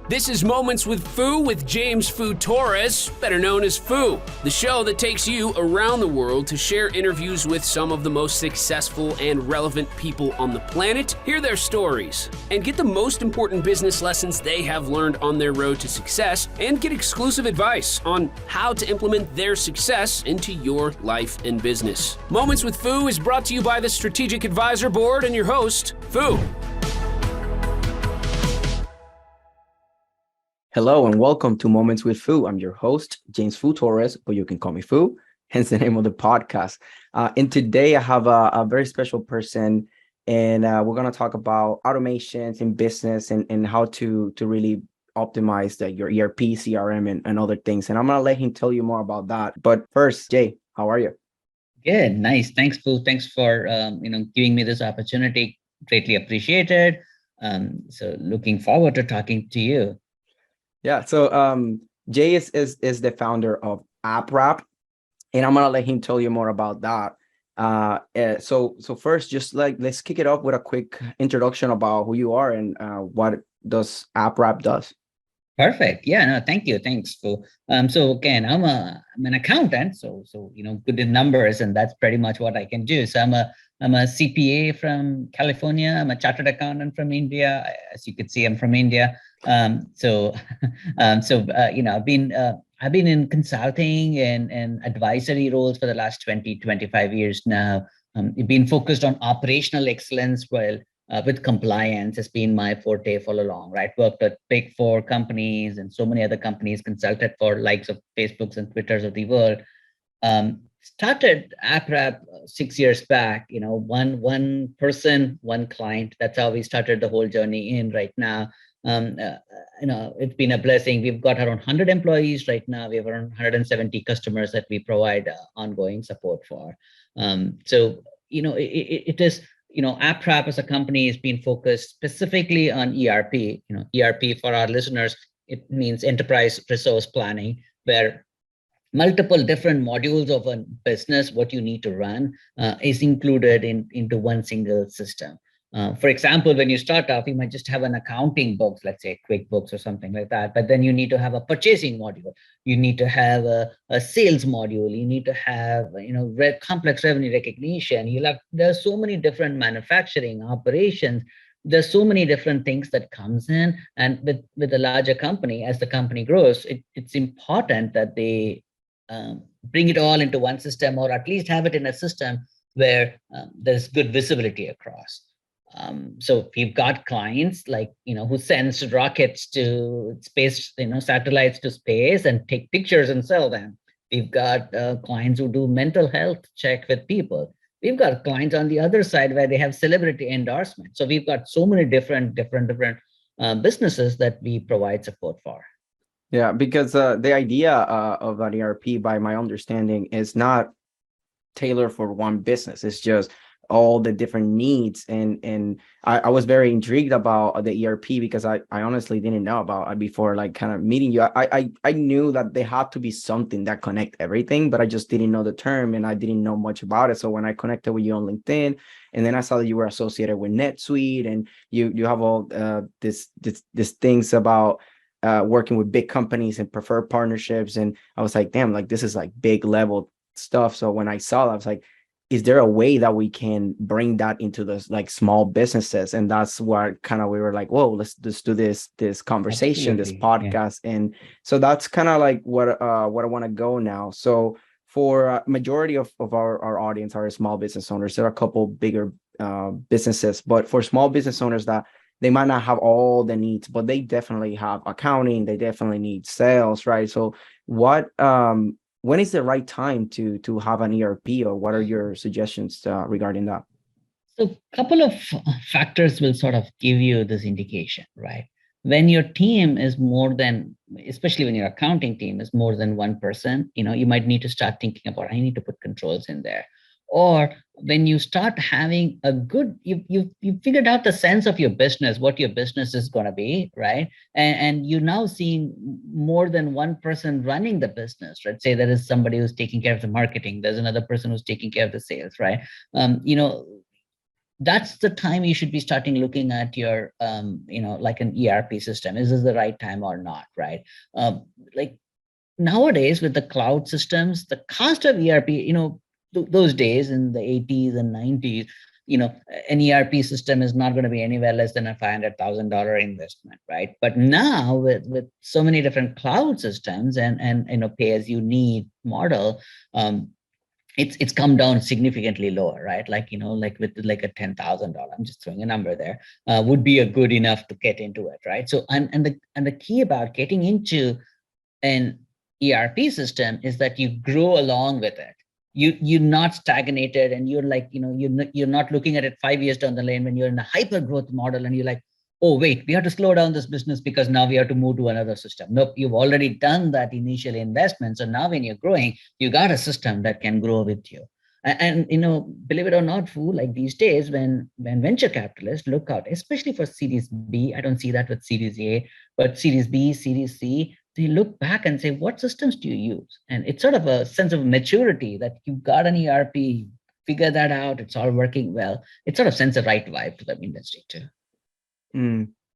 This is Moments with Foo with James Foo Torres, better known as Foo, the show that takes you around the world to share interviews with some of the most successful and relevant people on the planet, hear their stories, and get the most important business lessons they have learned on their road to success, and get exclusive advice on how to implement their success into your life and business. Moments with Foo is brought to you by the Strategic Advisor Board and your host, Foo. Hello and welcome to Moments with Foo. I'm your host, James Foo Torres, but you can call me Foo, hence the name of the podcast. And today I have a very special person, and we're going to talk about automations in business and how to really optimize your ERP, CRM, and other things. And I'm going to let him tell you more about that. But first, Jay, how are you? Good, nice. Thanks, Foo. Thanks for giving me this opportunity. Greatly appreciated. So looking forward to talking to you. Yeah, so Jay is the founder of AppWrap, and I'm gonna let him tell you more about that. So first, just let's kick it off with a quick introduction about who you are and what does AppWrap does. Perfect. Yeah, no, thank you. Thanks, Foo. So again, I'm an accountant, so good in numbers, and that's pretty much what I can do. So I'm a CPA from California. I'm a chartered accountant from India. As you can see, I'm from India. I've been in consulting and advisory roles for the last 25 years now. I've been focused on operational excellence with compliance has been my forte for long, right? Worked at big four companies and so many other companies, consulted for likes of Facebooks and Twitters of the world. Started AppWrap 6 years back, one person, one client. That's how we started the whole journey in right now. It's been a blessing. We've got around 100 employees right now. We have around 170 customers that we provide ongoing support for. It is, AppWrap as a company has been focused specifically on ERP. ERP for our listeners, it means enterprise resource planning, where multiple different modules of a business, what you need to run, is included into one single system. For example, when you start off, you might just have an accounting book, let's say QuickBooks or something like that. But then you need to have a purchasing module. You need to have a sales module. You need to have, complex revenue recognition. There's so many different manufacturing operations. There's so many different things that comes in. And with a larger company, as the company grows, it's important that they bring it all into one system, or at least have it in a system where there's good visibility across. So we've got clients who sends rockets to space, satellites to space and take pictures and sell them. We've got clients who do mental health check with people. We've got clients on the other side where they have celebrity endorsement. So we've got so many different businesses that we provide support for. Yeah, because the idea of an ERP, by my understanding, is not tailored for one business. It's just all the different needs. And I was very intrigued about the ERP because I honestly didn't know about it before, kind of meeting you. I knew that there had to be something that connect everything, but I just didn't know the term and I didn't know much about it. So when I connected with you on LinkedIn, and then I saw that you were associated with NetSuite, and you have all this things about working with big companies and preferred partnerships. And I was like, damn, this is big level stuff. So when I saw that, I was like, is there a way that we can bring that into those small businesses? And that's what kind of we were like, whoa, let's just do this conversation, Absolutely. this podcast. Yeah. And so that's kind of what I want to go now. So for majority of our audience are small business owners. There are a couple bigger businesses, but for small business owners that they might not have all the needs, but they definitely have accounting. They definitely need sales, right? So when is the right time to have an ERP, or what are your suggestions regarding that? So a couple of factors will sort of give you this indication, right? When your team is especially when your accounting team is more than one person, you might need to start thinking about, I need to put controls in there. Or when you start having you figured out the sense of your business, what your business is going to be, right? And you're now seeing more than one person running the business, right? Say there is somebody who's taking care of the marketing. There's another person who's taking care of the sales, right? that's the time you should be starting looking at your, like an ERP system. Is this the right time or not, right? Like nowadays with the cloud systems, the cost of ERP, those days in the 80s and 90s, an ERP system is not going to be anywhere less than a $500,000 investment, right? But now with so many different cloud systems and pay as you need model, it's come down significantly lower, right? Like with like a $10,000, I'm just throwing a number there, would be a good enough to get into it, right? So and the key about getting into an ERP system is that you grow along with it. You're not stagnated, and you're like, you're not looking at it 5 years down the lane when you're in a hyper growth model and you're like, oh wait, we have to slow down this business because now we have to move to another system. Nope, you've already done that initial investment. So now when you're growing, you got a system that can grow with you. And believe it or not, Foo, like these days when venture capitalists look out, especially for Series B, I don't see that with Series A, but Series B, Series C, they look back and say, what systems do you use? And it's sort of a sense of maturity that you've got an ERP, figure that out, it's all working well. It sort of sends a right vibe to the industry too.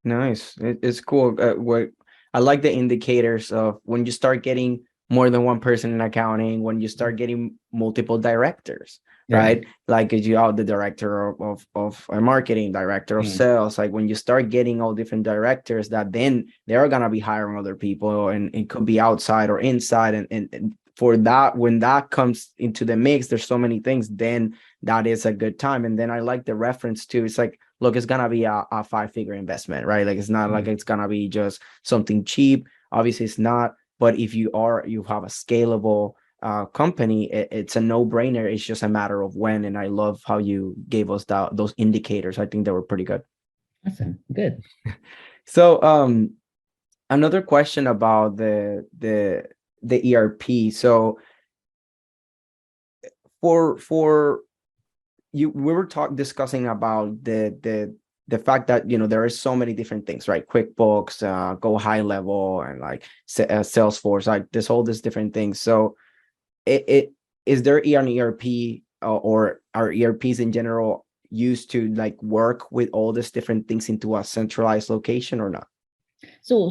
Nice. It's cool. What I like the indicators of when you start getting more than one person in accounting, when you start getting multiple directors, right? Like you are the director of marketing, director of sales. Like when you start getting all different directors, that then they're gonna be hiring other people, and it could be outside or inside. And for that, when that comes into the mix, there's so many things. Then that is a good time. And then I like the reference too. It's like, look, it's gonna be a 5-figure investment, right? Like it's not like it's gonna be just something cheap. Obviously, it's not. But if you have a scalable company, it's a no-brainer. It's just a matter of when. And I love how you gave us those indicators. I think they were pretty good. Awesome, good. So another question about the ERP. So for you, we were discussing about the fact that there are so many different things, right? QuickBooks, Go High Level, and like Salesforce, like this different things. So is there an ERP or are ERPs in general used to like work with all these different things into a centralized location or not? So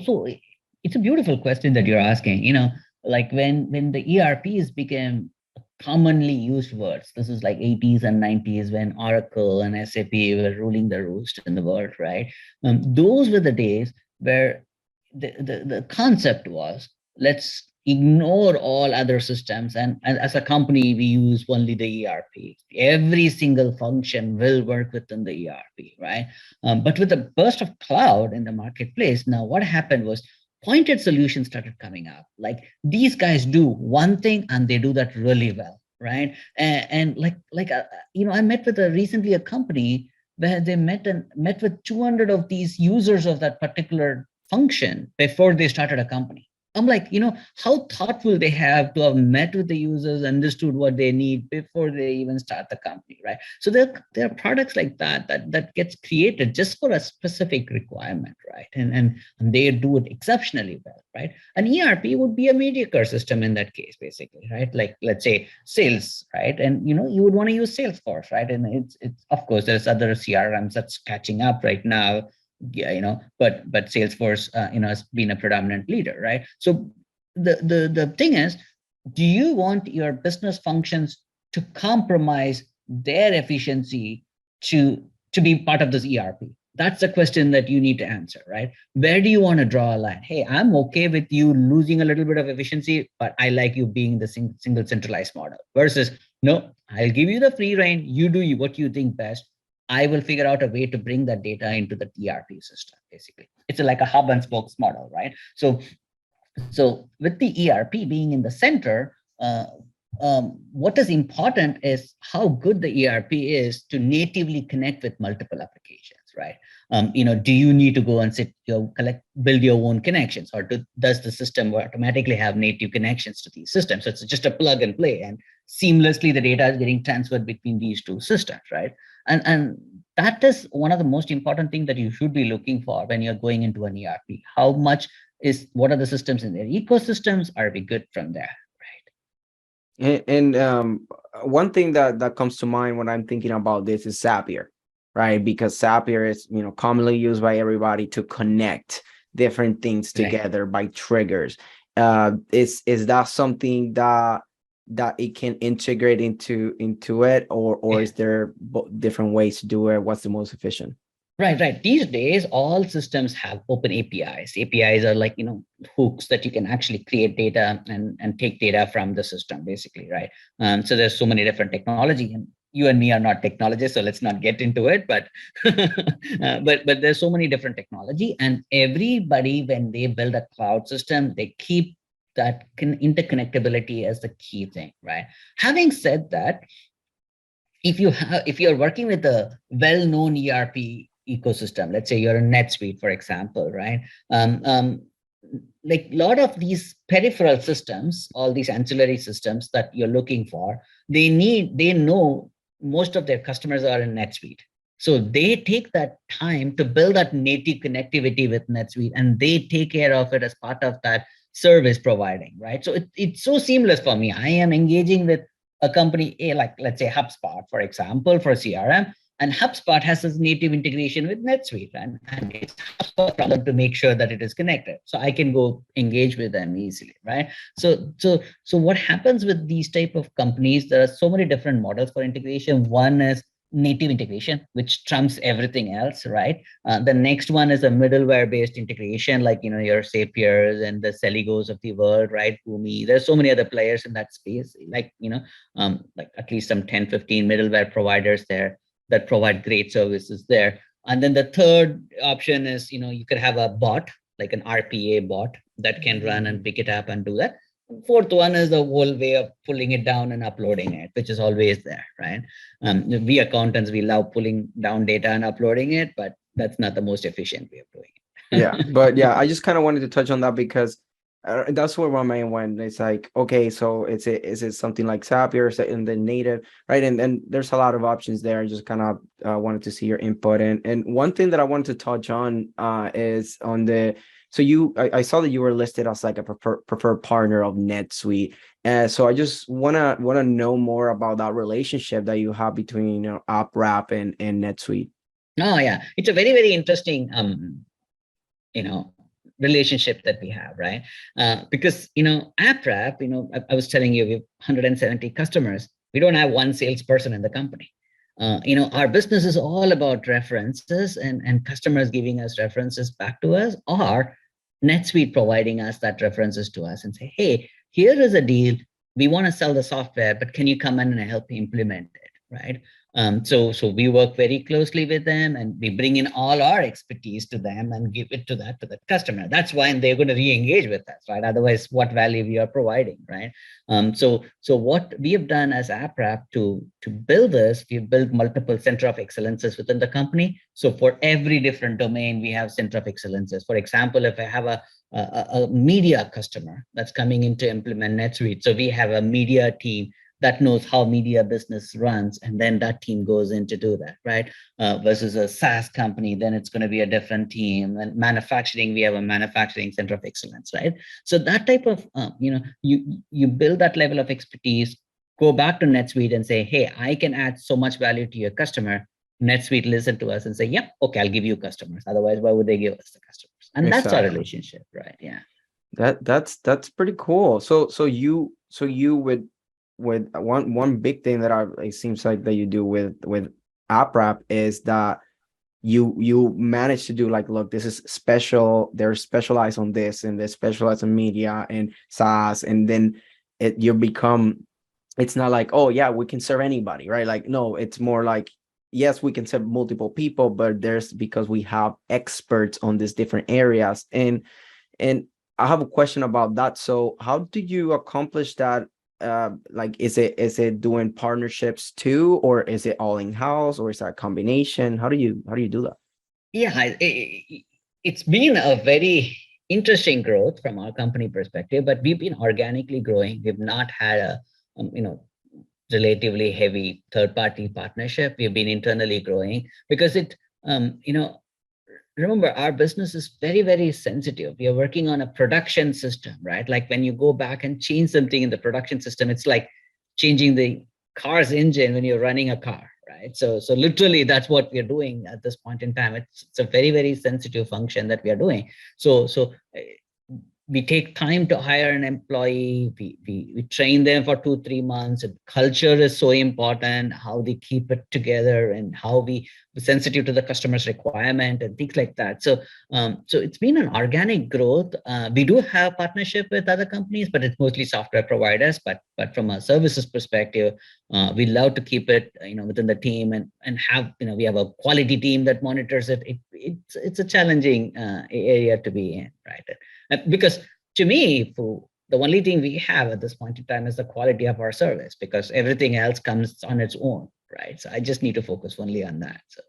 it's a beautiful question that you're asking. Like when the ERPs became commonly used words, this is like 80s and 90s when Oracle and SAP were ruling the roost in the world, right? Those were the days where the concept was, let's ignore all other systems, and as a company we use only the ERP. Every single function will work within the ERP, right? But with the burst of cloud in the marketplace, now what happened was pointed solutions started coming up. Like these guys do one thing and they do that really well, right? And I met with recently a company where they met with 200 of these users of that particular function before they started a company. I'm like, how thoughtful they have to have met with the users, understood what they need before they even start the company, right? So there are products like that gets created just for a specific requirement, right? And they do it exceptionally well, right? An ERP would be a mediocre system in that case, basically, right? Like let's say sales, right? And you would want to use Salesforce, right? And it's of course there's other CRMs that's catching up right now. But Salesforce, has been a predominant leader, right? So the thing is, do you want your business functions to compromise their efficiency to be part of this ERP? That's the question that you need to answer, right? Where do you want to draw a line? Hey, I'm okay with you losing a little bit of efficiency, but I like you being the single centralized model. Versus, no, I'll give you the free rein. You do what you think best. I will figure out a way to bring that data into the ERP system, basically. It's like a hub and spokes model, right? So with the ERP being in the center, what is important is how good the ERP is to natively connect with multiple applications, right? Do you need to go and build your own connections, or does the system automatically have native connections to these systems? So it's just a plug and play, and seamlessly the data is getting transferred between these two systems, right? And that is one of the most important things that you should be looking for when you're going into an ERP. What are the systems in their ecosystems? Are we good from there, right? And one thing that comes to mind when I'm thinking about this is Zapier. right? Because Zapier is, commonly used by everybody to connect different things together by triggers. Is that something that it can integrate into it, or is there different ways to do it? What's the most efficient? Right. These days, all systems have open APIs. APIs are like, hooks that you can actually create data and take data from the system, basically, right? So there's so many different technology, and you and me are not technologists, so let's not get into it. But but there's so many different technology, and everybody, when they build a cloud system, they keep that interconnectability as the key thing, right? Having said that, if you're working with a well-known ERP ecosystem, let's say you're a NetSuite, for example, right? Like a lot of these peripheral systems, all these ancillary systems that you're looking for, they know most of their customers are in NetSuite. So they take that time to build that native connectivity with NetSuite, and they take care of it as part of that service providing, right? So it's so seamless for me. I am engaging with a company, like let's say HubSpot, for example, for CRM, and HubSpot has this native integration with NetSuite, and it's HubSpot's problem to make sure that it is connected. So I can go engage with them easily, right? So what happens with these type of companies, there are so many different models for integration. One is native integration, which trumps everything else, right? The next one is a middleware-based integration, like your Zapiers and the Celigos of the world, right? Boomi. There's so many other players in that space, like like at least some 10, 15 middleware providers there that provide great services there. And then the third option is, you could have a bot, like an RPA bot that can run and pick it up and do that. Fourth one is the whole way of pulling it down and uploading it, which is always there, right? We accountants, we love pulling down data and uploading it, but that's not the most efficient way of doing it. Yeah, but yeah, I just kind of wanted to touch on that because that's where my mind went. It's like, okay, so is it something like Zapier in the native, right? And there's a lot of options there. I just kind of wanted to see your input. And one thing that I wanted to touch on is on the, so I saw that you were listed as like a preferred partner of NetSuite. So I just wanna know more about that relationship that you have between AppWrap and NetSuite. Oh yeah, it's a very, very interesting relationship that we have, right? Because AppWrap, I was telling you, we have 170 customers. We don't have one salesperson in the company. Our business is all about references and customers giving us references back to us, or NetSuite providing us that references to us and say, hey, here is a deal. We want to sell the software, but can you come in and help implement it, right? So we work very closely with them, and we bring in all our expertise to them and give it to the customer. That's why they're going to re-engage with us, right? Otherwise, what value we are providing, right? So what we have done as AppWrap to build this, we've built multiple center of excellences within the company. So for every different domain, we have center of excellences. For example, if I have a media customer that's coming in to implement NetSuite, so we have a media team that knows how media business runs, and then that team goes in to do that, right? Versus a SaaS company, then it's going to be a different team. And manufacturing, we have a manufacturing center of excellence, right? So that type of, you build that level of expertise, go back to NetSuite and say, hey, I can add so much value to your customer. NetSuite listen to us and say, yep, okay, I'll give you customers. Otherwise, why would they give us the customers? And exactly. That's our relationship, right? Yeah. That's pretty cool. So you would, with one big thing that it seems like that you do with AppWrap is that you manage to do like, look, this is special. They're specialized on this, and they're specialized in media and SaaS, and then it's not like, oh yeah, we can serve anybody, right? Like, no, it's more like, yes, we can serve multiple people, but because we have experts on these different areas. And I have a question about that. So how do you accomplish that? Like, is it doing partnerships too, or is it all in-house, or is that a combination? How do you do that? Yeah, it's been a very interesting growth from our company perspective, but we've been organically growing. We've not had a relatively heavy third-party partnership. We've been internally growing because remember, our business is very, very sensitive. We are working on a production system, right? Like when you go back and change something in the production system, it's like changing the car's engine when you're running a car, right? So literally that's what we're doing at this point in time. It's a very, very sensitive function that we are doing. So we take time to hire an employee. We train them for 2-3 months. And culture is so important, how they keep it together and how we sensitive to the customer's requirement and things like that. So it's been an organic growth. We do have partnership with other companies, but it's mostly software providers. But from a services perspective, we love to keep it, within the team and have, we have a quality team that monitors it. It's a challenging area to be in, right? Because to me, the only thing we have at this point in time is the quality of our service, because everything else comes on its own, right? So I just need to focus only on that. So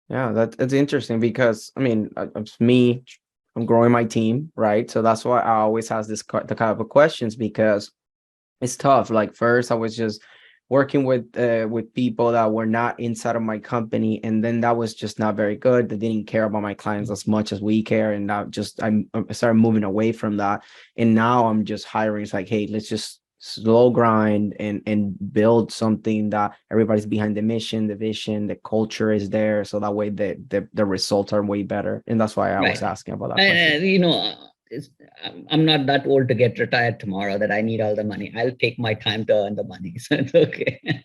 Yeah, that's interesting because I mean, it's me. I'm growing my team, right? So that's why I always have the kind of questions, because it's tough. Like first, I was just working with people that were not inside of my company, and then that was just not very good. They didn't care about my clients as much as we care, and I started moving away from that. And now I'm just hiring. It's like, hey, let's just slow grind and build something that everybody's behind the mission, the vision, the culture is there, so that way the results are way better. And that's why I was asking about that question. I'm not that old to get retired tomorrow that I need all the money. I'll take my time to earn the money. So it's okay.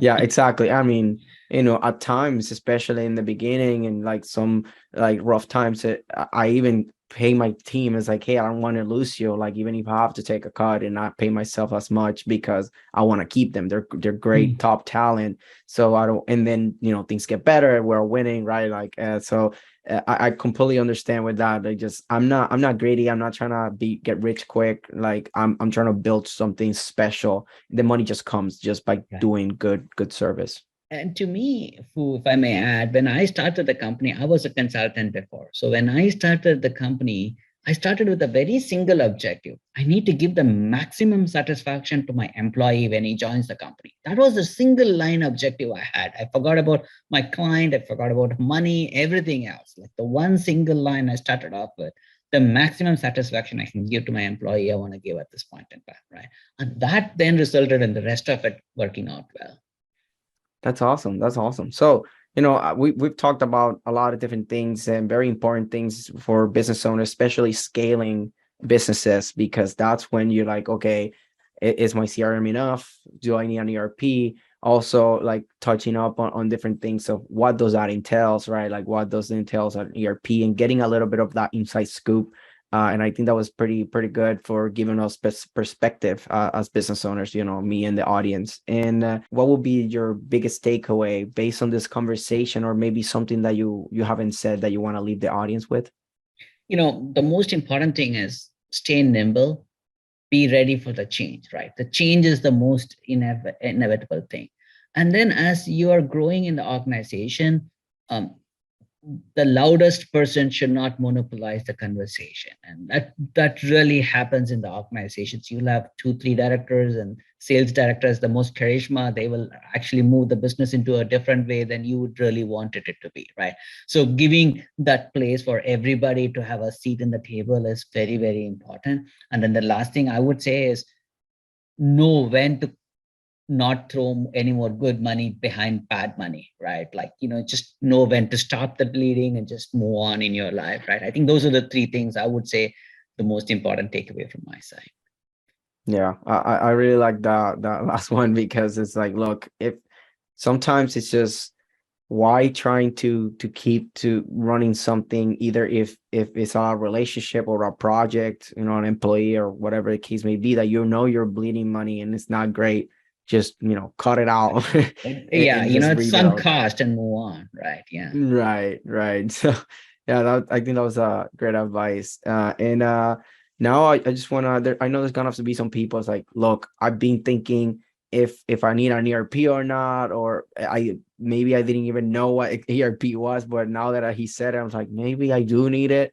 Yeah, exactly. I mean, at times, especially in the beginning and like some like rough times, I even pay my team. It's like, hey, I don't want to lose you. Like, even if I have to take a cut and not pay myself as much, because I want to keep them. They're great top talent. So I don't, and then, things get better. We're winning, right? Like, so I completely understand with that. I'm not greedy. I'm not trying to get rich quick. Like I'm trying to build something special. The money just comes just by doing good service. And to me, if I may add, when I started the company, I was a consultant before. So when I started the company, I started with a very single objective. I need to give the maximum satisfaction to my employee when he joins the company. That was the single line objective I had. I forgot about my client. I forgot about money, everything else. Like the one single line I started off with, the maximum satisfaction I can give to my employee, I want to give at this point in time, right? And that then resulted in the rest of it working out well. That's awesome. That's awesome. So, we've talked about a lot of different things and very important things for business owners, especially scaling businesses, because that's when you're like, okay, is my CRM enough? Do I need an ERP? Also, like touching up on different things of what does that entails, right? Like what does it entails an ERP, and getting a little bit of that inside scoop. And I think that was pretty good for giving us perspective as business owners, me and the audience. And what will be your biggest takeaway based on this conversation, or maybe something that you haven't said that you want to leave the audience with? The most important thing is stay nimble, be ready for the change, right? The change is the most inevitable thing. And then as you are growing in the organization, the loudest person should not monopolize the conversation. And that really happens in the organizations. You'll have 2-3 directors and sales directors, the most charisma, they will actually move the business into a different way than you would really wanted it to be, right? So giving that place for everybody to have a seat in the table is very, very important. And then the last thing I would say is know when to not throw any more good money behind bad money, right? Like, just know when to stop the bleeding and just move on in your life, right? I think those are the 3 things I would say the most important takeaway from my side. Yeah, I really like that last one, because it's like, look, if sometimes it's just why trying to keep to running something, either if it's a relationship or a project, an employee or whatever the case may be, that you're bleeding money and it's not great. Just cut it out. Yeah, it's sunk cost and move on, right? Yeah, right. So yeah, I think that was a great advice. And now I just want to, I know there's gonna have to be some people. It's like, look, I've been thinking if I need an ERP or not, or maybe I didn't even know what ERP was, but now that he said it, I was like, maybe I do need it.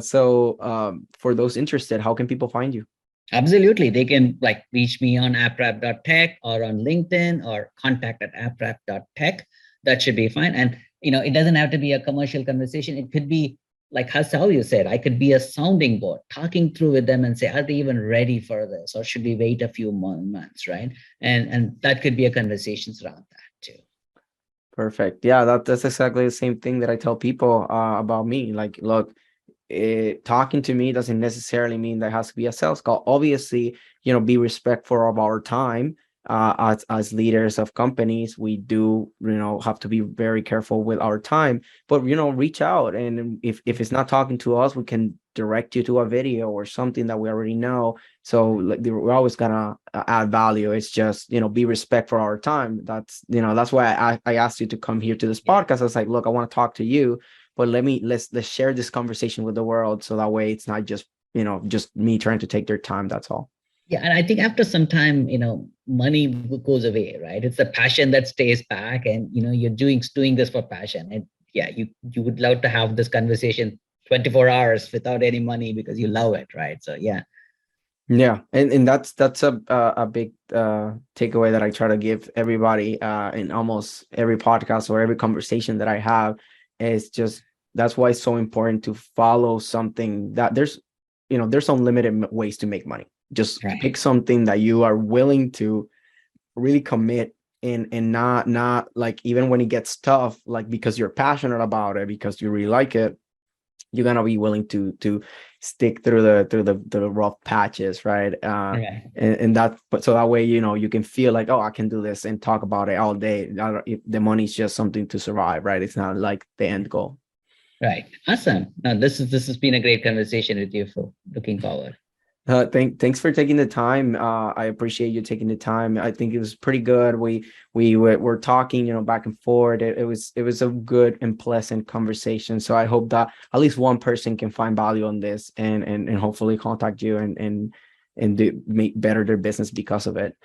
So for those interested, how can people find you? Absolutely. They can reach me on appwrap.tech or on LinkedIn or contact@appwrap.tech. That should be fine. And, it doesn't have to be a commercial conversation. It could be like how you said, I could be a sounding board, talking through with them and say, are they even ready for this? Or should we wait a few more months, right? And that could be a conversation around that too. Perfect. Yeah, that's exactly the same thing that I tell people about me. Like, look, talking to me doesn't necessarily mean there has to be a sales call. Obviously, be respectful of our time. As leaders of companies, we do, have to be very careful with our time. But reach out, and if it's not talking to us, we can direct you to a video or something that we already know. So like, we're always gonna add value. It's just be respectful for our time. That's why I asked you to come here to this podcast. I was like, look, I want to talk to you, but let's share this conversation with the world, so that way it's not just just me trying to take their time. That's all. Yeah, and I think after some time, money goes away, right? It's the passion that stays back, and you're doing this for passion. And yeah, you would love to have this conversation 24 hours without any money because you love it, right? So yeah. Yeah, and that's a big takeaway that I try to give everybody in almost every podcast or every conversation that I have, is just, that's why it's so important to follow something that there's unlimited ways to make money. Just pick something that you are willing to really commit in, and not like, even when it gets tough, like, because you're passionate about it, because you really like it, you're gonna be willing to stick through the rough patches, right? And that, but so that way you can feel like, oh, I can do this, and talk about it all day. If the money's just something to survive, right? It's not like the end goal. Right. Awesome. Now this has been a great conversation with you, Phil. Looking forward. Thanks for taking the time. I appreciate you taking the time. I think it was pretty good. We were talking, back and forth. It was a good and pleasant conversation. So I hope that at least one person can find value on this, and hopefully contact you and make better their business because of it.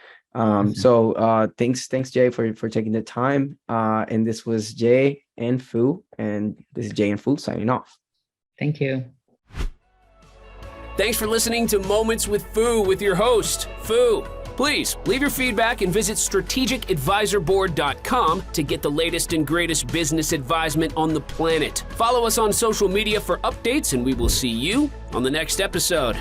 So thanks Jay for taking the time. And this was Jay and Foo, and this is Jay and Foo signing off. Thank you. Thanks for listening to Moments with Foo with your host, Foo. Please leave your feedback and visit strategicadvisorboard.com to get the latest and greatest business advisement on the planet. Follow us on social media for updates, and we will see you on the next episode.